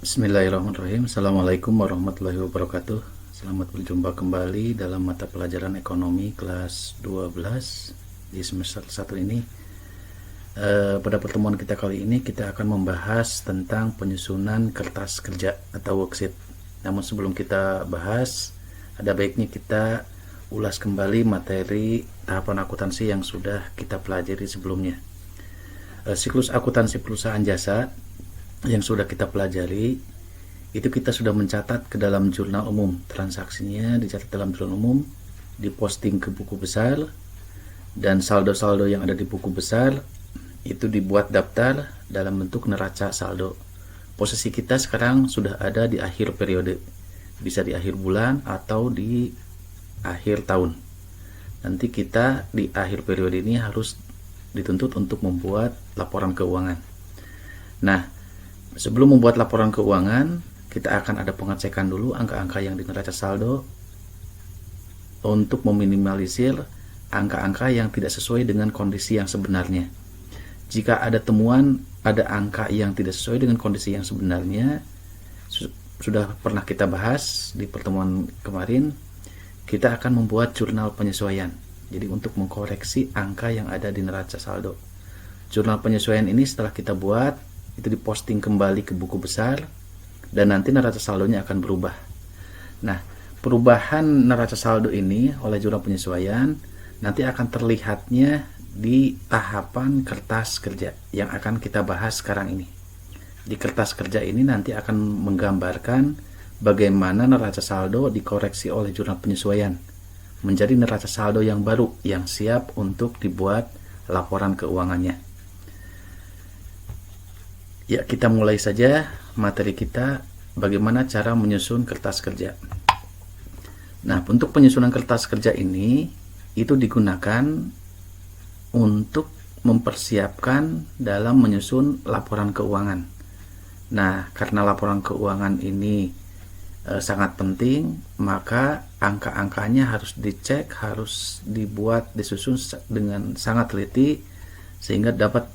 Bismillahirrahmanirrahim. Assalamualaikum warahmatullahi wabarakatuh. Selamat berjumpa kembali dalam mata pelajaran ekonomi kelas 12 di semester 1 ini. Pada pertemuan kita kali ini kita akan membahas tentang penyusunan kertas kerja atau worksheet. Namun sebelum kita bahas, ada baiknya kita ulas kembali materi tahapan akuntansi yang sudah kita pelajari sebelumnya. Siklus akuntansi perusahaan jasa yang sudah kita pelajari itu kita sudah mencatat ke dalam jurnal umum, transaksinya dicatat dalam jurnal umum, diposting ke buku besar, dan saldo-saldo yang ada di buku besar itu dibuat daftar dalam bentuk neraca saldo. Posisi kita sekarang sudah ada di akhir periode, bisa di akhir bulan atau di akhir tahun. Nanti kita di akhir periode ini harus dituntut untuk membuat laporan keuangan. Nah, sebelum membuat laporan keuangan, kita akan ada pengecekan dulu angka-angka yang di neraca saldo untuk meminimalisir angka-angka yang tidak sesuai dengan kondisi yang sebenarnya. Jika ada temuan ada angka yang tidak sesuai dengan kondisi yang sebenarnya, sudah pernah kita bahas di pertemuan kemarin, kita akan membuat jurnal penyesuaian. Jadi untuk mengkoreksi angka yang ada di neraca saldo. Jurnal penyesuaian ini setelah kita buat, itu diposting kembali ke buku besar, dan nanti neraca saldonya akan berubah. Nah, perubahan neraca saldo ini oleh jurnal penyesuaian nanti akan terlihatnya di tahapan kertas kerja yang akan kita bahas sekarang ini. Di kertas kerja ini nanti akan menggambarkan bagaimana neraca saldo dikoreksi oleh jurnal penyesuaian menjadi neraca saldo yang baru yang siap untuk dibuat laporan keuangannya. Ya, kita mulai saja materi kita, bagaimana cara menyusun kertas kerja. Nah, untuk penyusunan kertas kerja ini, itu digunakan untuk mempersiapkan dalam menyusun laporan keuangan. Nah, karena laporan keuangan ini sangat penting, maka angka-angkanya harus dicek, harus dibuat, disusun dengan sangat teliti, sehingga dapat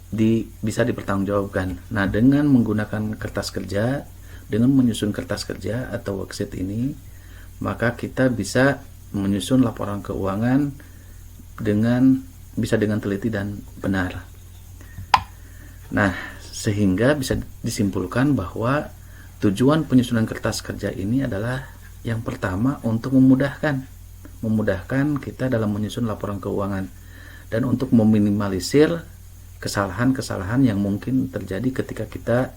bisa dipertanggungjawabkan. Nah, dengan menggunakan kertas kerja, dengan menyusun kertas kerja atau worksheet ini, maka kita bisa menyusun laporan keuangan bisa dengan teliti dan benar. Nah, sehingga bisa disimpulkan bahwa tujuan penyusunan kertas kerja ini adalah yang pertama untuk memudahkan kita dalam menyusun laporan keuangan, dan untuk meminimalisir kesalahan-kesalahan yang mungkin terjadi ketika kita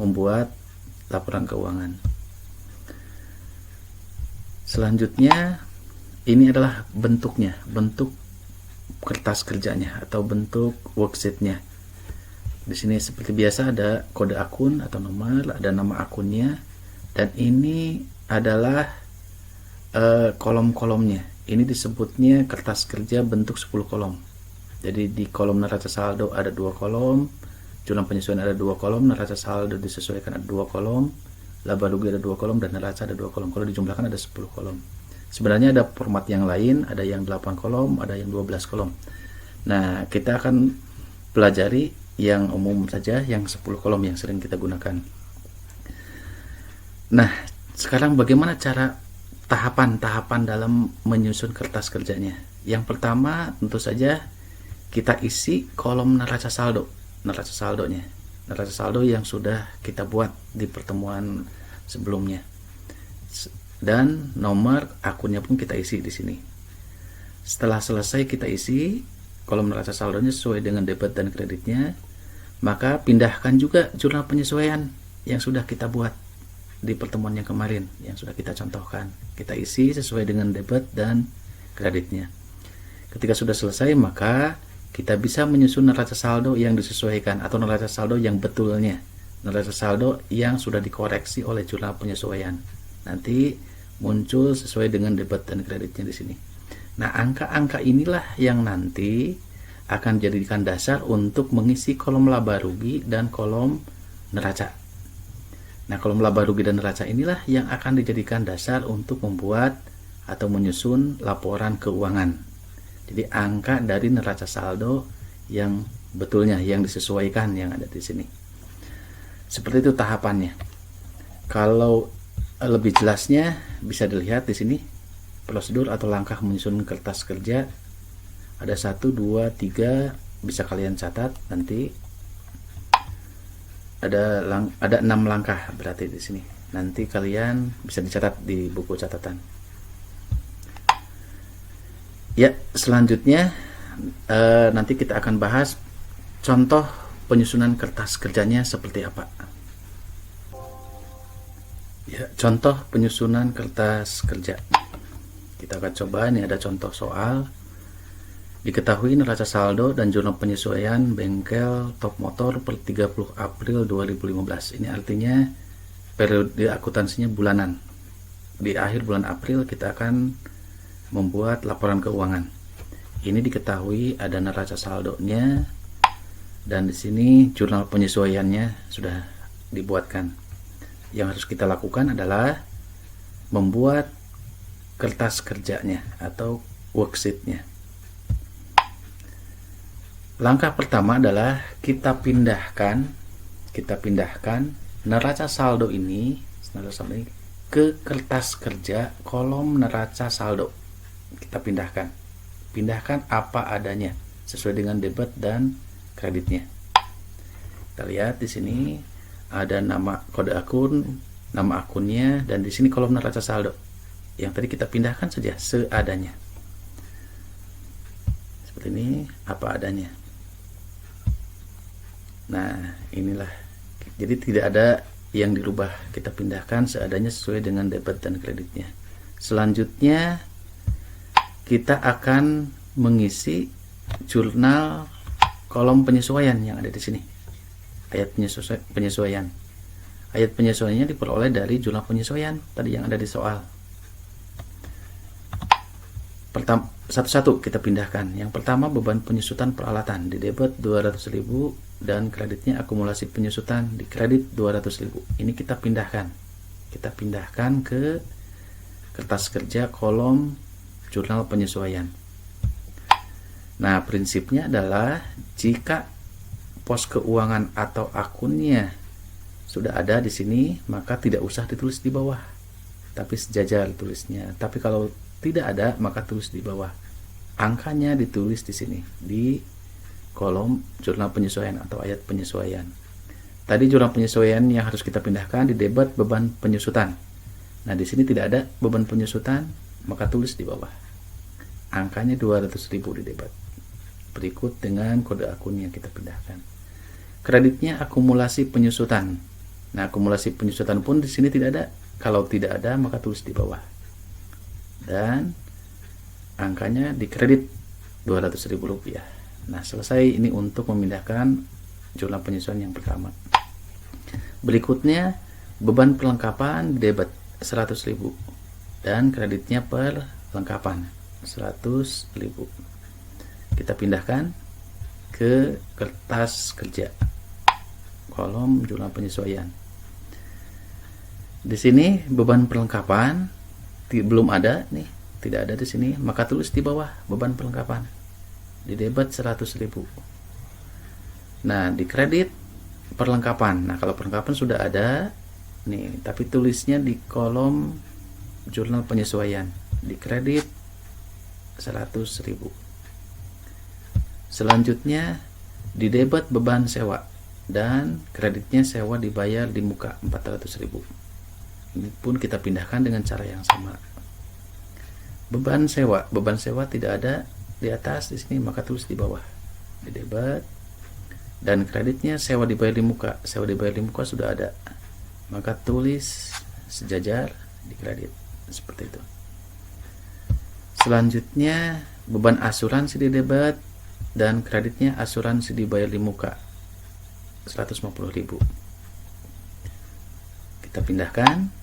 membuat laporan keuangan. Selanjutnya, ini adalah bentuknya, bentuk kertas kerjanya atau bentuk worksheetnya. Di sini seperti biasa ada kode akun atau nomor, ada nama akunnya, dan ini adalah kolom-kolomnya. Ini disebutnya kertas kerja bentuk 10 kolom. Jadi di kolom neraca saldo ada 2 kolom, jurnal penyesuaian ada 2 kolom, neraca saldo disesuaikan ada 2 kolom, laba rugi ada 2 kolom, dan neraca ada 2 kolom. Kalau dijumlahkan ada 10 kolom. Sebenarnya ada format yang lain, ada yang 8 kolom, ada yang 12 kolom. Nah, kita akan pelajari yang umum saja, yang 10 kolom yang sering kita gunakan. Nah, sekarang bagaimana cara tahapan-tahapan dalam menyusun kertas kerjanya? Yang pertama tentu saja kita isi kolom neraca saldonya, neraca saldo yang sudah kita buat di pertemuan sebelumnya, dan nomor akunnya pun kita isi di sini. Setelah selesai kita isi kolom neraca saldonya sesuai dengan debit dan kreditnya, maka pindahkan juga jurnal penyesuaian yang sudah kita buat di pertemuan yang kemarin, yang sudah kita contohkan. Kita isi sesuai dengan debit dan kreditnya. Ketika sudah selesai, maka kita bisa menyusun neraca saldo yang disesuaikan atau neraca saldo yang betulnya, neraca saldo yang sudah dikoreksi oleh jurnal penyesuaian. Nanti muncul sesuai dengan debit dan kreditnya di sini. Nah, angka-angka inilah yang nanti akan dijadikan dasar untuk mengisi kolom laba rugi dan kolom neraca. Nah, kolom laba rugi dan neraca inilah yang akan dijadikan dasar untuk membuat atau menyusun laporan keuangan. Jadi angka dari neraca saldo yang betulnya, yang disesuaikan yang ada di sini. Seperti itu tahapannya. Kalau lebih jelasnya bisa dilihat di sini prosedur atau langkah menyusun kertas kerja. Ada 1, 2, 3, bisa kalian catat nanti. Ada 6 langkah berarti di sini. Nanti kalian bisa dicatat di buku catatan. Ya, selanjutnya nanti kita akan bahas contoh penyusunan kertas kerjanya seperti apa. Ya, contoh penyusunan kertas kerja. Kita akan coba, ini ada contoh soal. Diketahui neraca saldo dan jurnal penyesuaian bengkel Top Motor per 30 April 2015. Ini artinya periode akuntansinya bulanan. Di akhir bulan April kita akan membuat laporan keuangan. Ini diketahui ada neraca saldonya dan di sini jurnal penyesuaiannya sudah dibuatkan. Yang harus kita lakukan adalah membuat kertas kerjanya atau worksheetnya. Langkah pertama adalah kita pindahkan neraca saldo ini ke kertas kerja kolom neraca saldo. Kita pindahkan apa adanya sesuai dengan debit dan kreditnya. Kita lihat di sini ada nama kode akun, nama akunnya, dan di sini kolom neraca saldo. Yang tadi kita pindahkan saja seadanya. Seperti ini, apa adanya. Nah, inilah. Jadi tidak ada yang dirubah, kita pindahkan seadanya sesuai dengan debit dan kreditnya. Selanjutnya kita akan mengisi jurnal kolom penyesuaian yang ada di sini. Ayat penyesuaian. Ayat penyesuaiannya diperoleh dari jurnal penyesuaian tadi yang ada di soal. Pertama, satu-satu kita pindahkan. Yang pertama, beban penyusutan peralatan di debit 200.000 dan kreditnya akumulasi penyusutan di kredit 200.000. Ini kita pindahkan. Kita pindahkan ke kertas kerja kolom jurnal penyesuaian. Nah, prinsipnya adalah jika pos keuangan atau akunnya sudah ada di sini, maka tidak usah ditulis di bawah, tapi sejajar tulisnya. Tapi kalau tidak ada, maka tulis di bawah. Angkanya ditulis di sini di kolom jurnal penyesuaian atau ayat penyesuaian. Tadi jurnal penyesuaian yang harus kita pindahkan di debit beban penyusutan. Nah, di sini tidak ada beban penyusutan, maka tulis di bawah. Angkanya 200.000 di debit. Berikut dengan kode akun yang kita pindahkan. Kreditnya akumulasi penyusutan. Nah, akumulasi penyusutan pun di sini tidak ada. Kalau tidak ada, maka tulis di bawah. Dan angkanya di kredit 200.000 rupiah. Nah, selesai ini untuk memindahkan jurnal penyesuaian yang pertama. Berikutnya, beban perlengkapan debit 100.000 dan kreditnya perlengkapan 100.000. Kita pindahkan ke kertas kerja kolom jurnal penyesuaian. Di sini beban perlengkapan belum ada nih, tidak ada di sini, maka tulis di bawah beban perlengkapan di debit 100.000. Nah, di kredit perlengkapan. Nah, kalau perlengkapan sudah ada nih, tapi tulisnya di kolom jurnal penyesuaian di kredit 100.000. Selanjutnya di debit beban sewa dan kreditnya sewa dibayar di muka 400.000. Ini pun kita pindahkan dengan cara yang sama. Beban sewa tidak ada di atas di sini, maka tulis di bawah di debit. Dan kreditnya sewa dibayar di muka. Sewa dibayar di muka sudah ada, maka tulis sejajar di kredit seperti itu. Selanjutnya beban asuransi di debit dan kreditnya asuransi dibayar di muka 150.000. Kita pindahkan.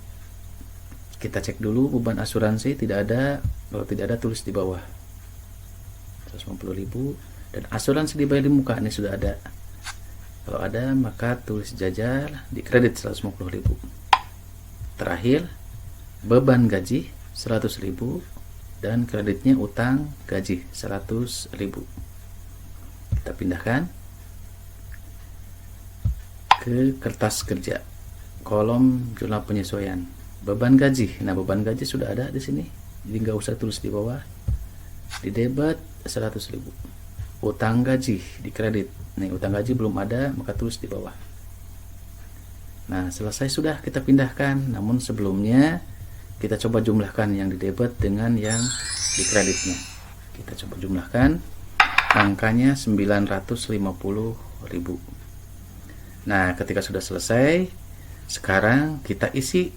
Kita cek dulu beban asuransi tidak ada. Kalau tidak ada, tulis di bawah 150.000. Dan asuransi dibayar di muka ini sudah ada. Kalau ada, maka tulis jajar di kredit 150.000. Terakhir, beban gaji 100.000 dan kreditnya utang gaji 100.000. Kita pindahkan ke kertas kerja kolom jurnal penyesuaian. Beban gaji. Nah, beban gaji sudah ada di sini. Jadi nggak usah tulis di bawah. Di debit 100.000. Utang gaji di kredit. Nih, utang gaji belum ada, maka tulis di bawah. Nah, selesai sudah, kita pindahkan. Namun sebelumnya kita coba jumlahkan yang di debit dengan yang di kreditnya. Kita coba jumlahkan. Angkanya 950.000. Nah, ketika sudah selesai, sekarang kita isi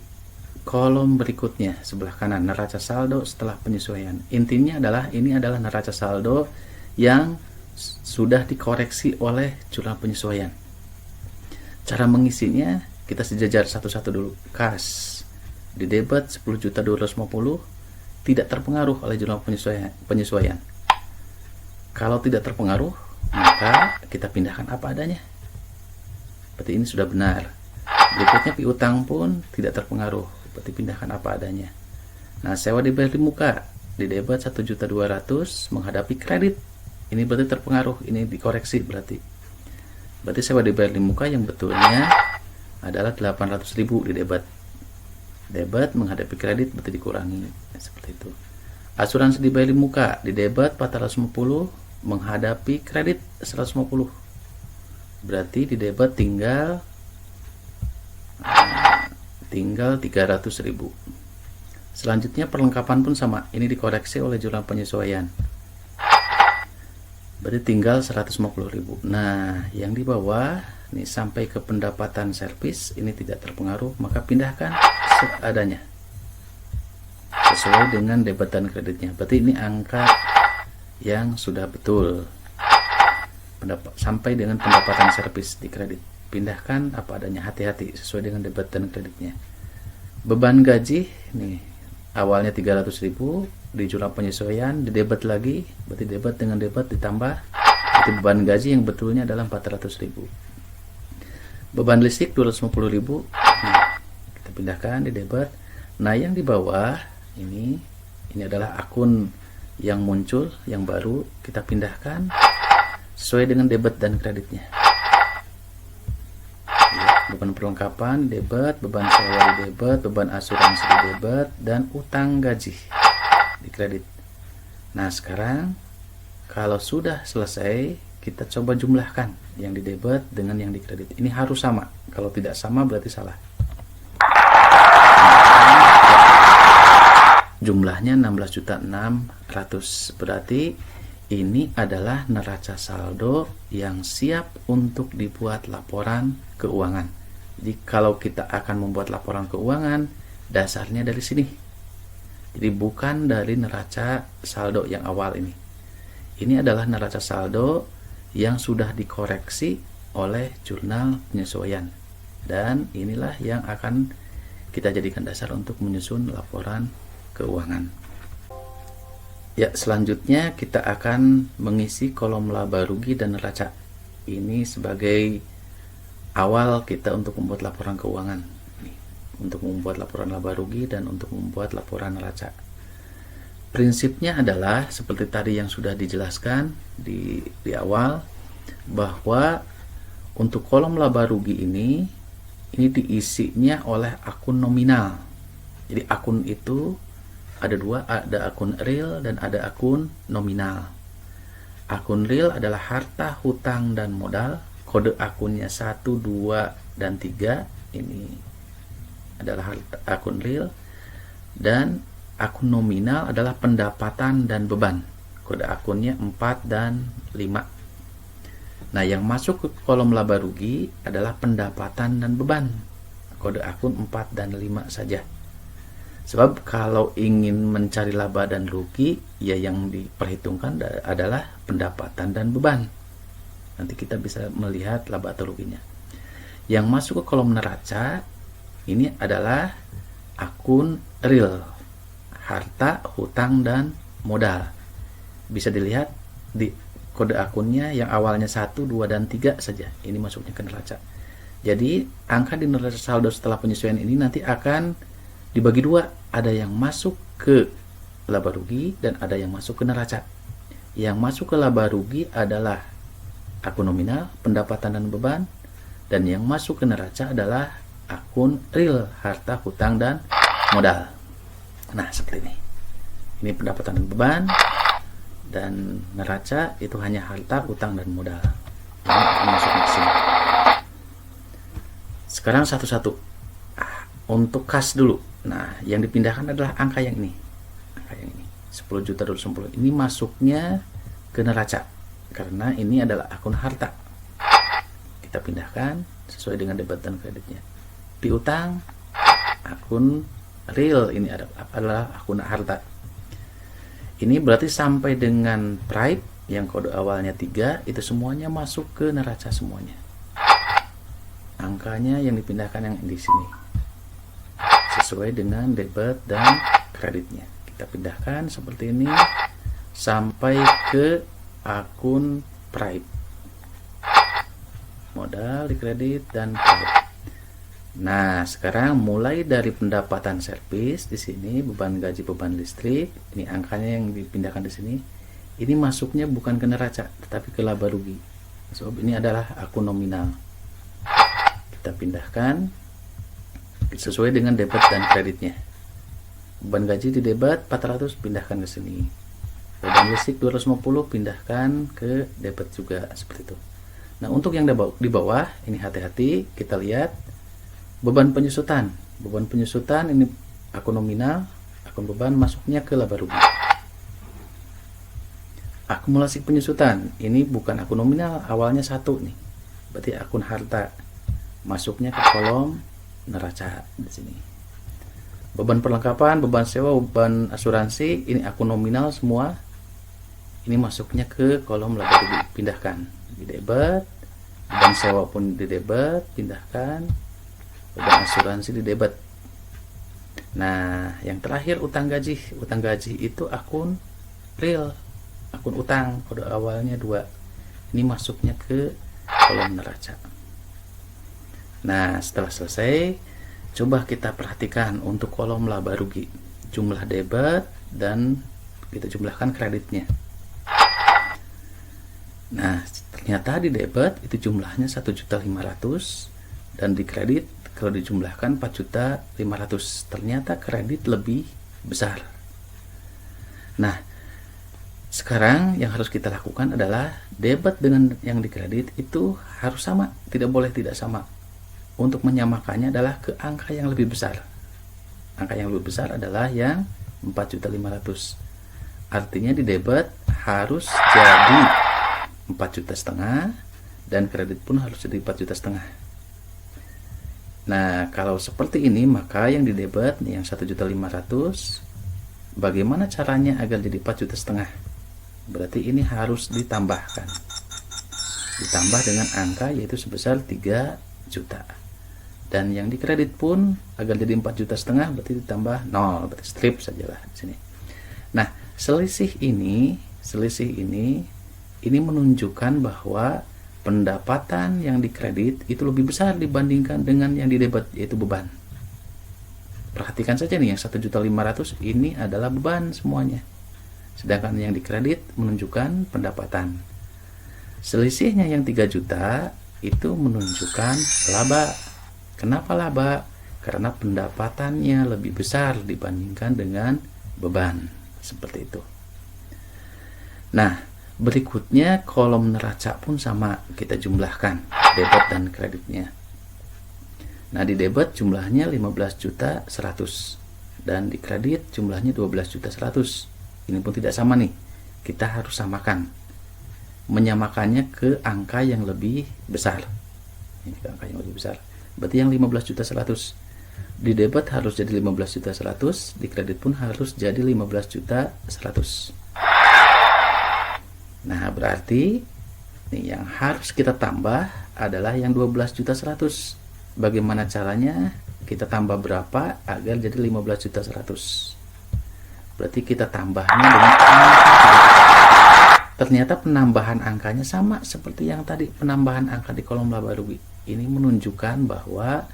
kolom berikutnya sebelah kanan, neraca saldo setelah penyesuaian. Intinya adalah ini adalah neraca saldo yang sudah dikoreksi oleh jurnal penyesuaian. Cara mengisinya kita sejajar satu-satu dulu. Kas di debit 10.250.000 tidak terpengaruh oleh jurnal penyesuaian. Kalau tidak terpengaruh, maka kita pindahkan apa adanya. Berarti ini sudah benar. Berikutnya piutang pun tidak terpengaruh, berarti pindahkan apa adanya. Nah, sewa dibayar di muka di debit 1.200.000 menghadapi kredit. Ini berarti terpengaruh, ini dikoreksi berarti. Berarti sewa dibayar di muka yang betulnya adalah 800.000 di debit. Debit menghadapi kredit berarti dikurangi, seperti itu. Asuransi dibayar di muka di debit 450 menghadapi kredit 150. Berarti di debit tinggal 300.000. Selanjutnya perlengkapan pun sama, ini dikoreksi oleh jurnal penyesuaian. Berarti tinggal 150.000. Nah, yang di bawah ini sampai ke pendapatan servis ini tidak terpengaruh, maka pindahkan seadanya sesuai dengan debit dan kreditnya. Berarti ini angka yang sudah betul. Sampai dengan pendapatan servis di kredit, pindahkan apa adanya, hati-hati sesuai dengan debit dan kreditnya. Beban gaji nih awalnya 300.000 di jurnal penyesuaian, di debit lagi, berarti debit dengan debit ditambah, berarti beban gaji yang betulnya adalah 400.000. Beban listrik 250.000, nah, kita pindahkan di debit. Nah, yang di bawah ini adalah akun yang muncul yang baru, kita pindahkan sesuai dengan debit dan kreditnya. Ya, beban perlengkapan debit, beban sewa di debit, beban asuransi di debit, dan utang gaji di kredit. Nah, sekarang kalau sudah selesai, kita coba jumlahkan yang di debit dengan yang di kredit. Ini harus sama. Kalau tidak sama berarti salah. Jumlahnya 16.600.000. Berarti ini adalah neraca saldo yang siap untuk dibuat laporan keuangan. Jadi kalau kita akan membuat laporan keuangan, dasarnya dari sini. Jadi bukan dari neraca saldo yang awal ini. Ini adalah neraca saldo yang sudah dikoreksi oleh jurnal penyesuaian. Dan inilah yang akan kita jadikan dasar untuk menyusun laporan keuangan. Ya, selanjutnya kita akan mengisi kolom laba rugi dan neraca. Ini sebagai awal kita untuk membuat laporan keuangan. Untuk membuat laporan laba rugi dan untuk membuat laporan neraca. Prinsipnya adalah seperti tadi yang sudah dijelaskan di awal, bahwa untuk kolom laba rugi ini diisinya oleh akun nominal. Jadi akun itu ada dua, ada akun real dan ada akun nominal. Akun real adalah harta, hutang, dan modal. Kode akunnya 1, 2, dan 3. Ini adalah akun real. Dan akun nominal adalah pendapatan dan beban. Kode akunnya 4 dan 5. Nah, yang masuk ke kolom laba rugi adalah pendapatan dan beban. Kode akun 4 dan 5 saja. Sebab kalau ingin mencari laba dan rugi, ya yang diperhitungkan adalah pendapatan dan beban. Nanti kita bisa melihat laba atau ruginya. Yang masuk ke kolom neraca, ini adalah akun real. Harta, hutang, dan modal. Bisa dilihat di kode akunnya yang awalnya 1, 2, dan 3 saja. Ini masuknya ke neraca. Jadi, angka di neraca saldo setelah penyesuaian ini nanti akan dibagi dua, ada yang masuk ke laba rugi dan ada yang masuk ke neraca. Yang masuk ke laba rugi adalah akun nominal, pendapatan dan beban, dan yang masuk ke neraca adalah akun real, harta, hutang, dan modal. Nah, seperti ini. Ini pendapatan dan beban, dan neraca itu hanya harta, hutang, dan modal. Ini akan masuk ke sini. Sekarang satu-satu. Untuk kas dulu. Nah, yang dipindahkan adalah angka yang ini. Angka yang ini. 10.210. Ini masuknya ke neraca. Karena ini adalah akun harta. Kita pindahkan sesuai dengan debit dan kreditnya. Piutang, akun real, ini adalah akun harta. Ini berarti sampai dengan pride yang kode awalnya 3, itu semuanya masuk ke neraca semuanya. Angkanya yang dipindahkan yang di sini. Sesuai dengan debit dan kreditnya. Kita pindahkan seperti ini sampai ke akun pride. Modal, dikredit, dan kredit. Nah, sekarang mulai dari pendapatan servis di sini, beban gaji, beban listrik, ini angkanya yang dipindahkan di sini. Ini masuknya bukan ke neraca, tetapi ke laba rugi. Sebab ini adalah akun nominal. Kita pindahkan sesuai dengan debit dan kreditnya. Beban gaji di debit 400, pindahkan ke sini. Beban listrik 250, pindahkan ke debit juga, seperti itu. Nah, untuk yang di bawah ini hati-hati, kita lihat beban penyusutan. Beban penyusutan ini akun nominal, akun beban masuknya ke laba rugi. Akumulasi penyusutan ini bukan akun nominal, awalnya 1 nih. Berarti akun harta masuknya ke kolom neraca di sini. Beban perlengkapan, beban sewa, beban asuransi ini akun nominal semua. Ini masuknya ke kolom laba rugi, pindahkan di debit, beban sewa pun di debit, pindahkan, beban asuransi di debit. Nah, yang terakhir utang gaji. Utang gaji itu akun real, akun utang, kode awalnya 2. Ini masuknya ke kolom neraca. Nah, setelah selesai, coba kita perhatikan untuk kolom laba rugi, jumlah debit dan kita jumlahkan kreditnya. Nah, ternyata di debit itu jumlahnya 1.500.000 dan di kredit kalau dijumlahkan 4.500.000. Ternyata kredit lebih besar. Nah, sekarang yang harus kita lakukan adalah debit dengan yang di kredit itu harus sama, tidak boleh tidak sama. Untuk menyamakannya adalah ke angka yang lebih besar. Angka yang lebih besar adalah yang 4.500.000. Artinya di debit harus jadi 4,5 juta dan kredit pun harus jadi 4,5 juta. Nah, kalau seperti ini maka yang di debit nih yang 1.500.000, bagaimana caranya agar jadi 4,5 juta? Berarti ini harus ditambahkan. Ditambah dengan angka yaitu sebesar 3 juta. Dan yang di kredit pun agar jadi 4,5 juta berarti ditambah 0, berarti strip sajalah di sini. Nah, selisih ini menunjukkan bahwa pendapatan yang dikredit itu lebih besar dibandingkan dengan yang di debit, yaitu beban. Perhatikan saja nih, yang 1.500.000 ini adalah beban semuanya. Sedangkan yang dikredit menunjukkan pendapatan. Selisihnya yang 3 juta itu menunjukkan laba. Kenapa laba? Karena pendapatannya lebih besar dibandingkan dengan beban. Seperti itu. Nah, berikutnya kolom neraca pun sama, kita jumlahkan debit dan kreditnya. Nah, di debit jumlahnya 15.100.000 dan di kredit jumlahnya 12.100.000. Ini pun tidak sama nih, kita harus samakan, menyamakannya ke angka yang lebih besar. Ini ke angka yang lebih besar, berarti yang 15.100.000 di debit harus jadi 15.100.000, di kredit pun harus jadi 15.100.000. Nah, berarti nih yang harus kita tambah adalah yang 12.100.000. Bagaimana caranya? Kita tambah berapa agar jadi 15.100.000? Berarti kita tambahnya dengan angka. Ternyata penambahan angkanya sama seperti yang tadi, penambahan angka di kolom laba rugi. Ini menunjukkan bahwa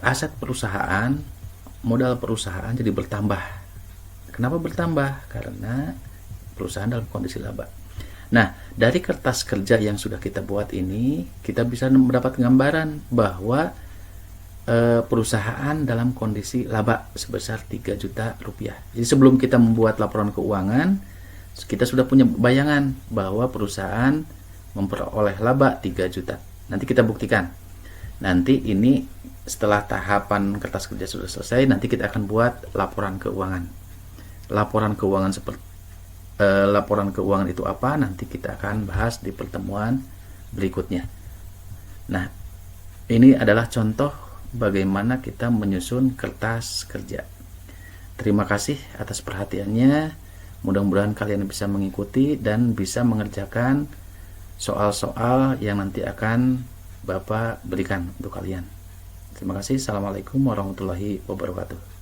aset perusahaan, modal perusahaan jadi bertambah. Kenapa bertambah? Karena perusahaan dalam kondisi laba. Nah, dari kertas kerja yang sudah kita buat ini, kita bisa mendapat gambaran bahwa perusahaan dalam kondisi laba sebesar 3 juta rupiah. Jadi sebelum kita membuat laporan keuangan, kita sudah punya bayangan bahwa perusahaan memperoleh laba 3 juta. Nanti kita buktikan. Nanti ini setelah tahapan kertas kerja sudah selesai, nanti kita akan buat laporan keuangan. Laporan keuangan itu apa? Nanti kita akan bahas di pertemuan berikutnya. Nah, ini adalah contoh bagaimana kita menyusun kertas kerja. Terima kasih atas perhatiannya. Mudah-mudahan kalian bisa mengikuti dan bisa mengerjakan soal-soal yang nanti akan Bapak berikan untuk kalian. Terima kasih. Assalamualaikum warahmatullahi wabarakatuh.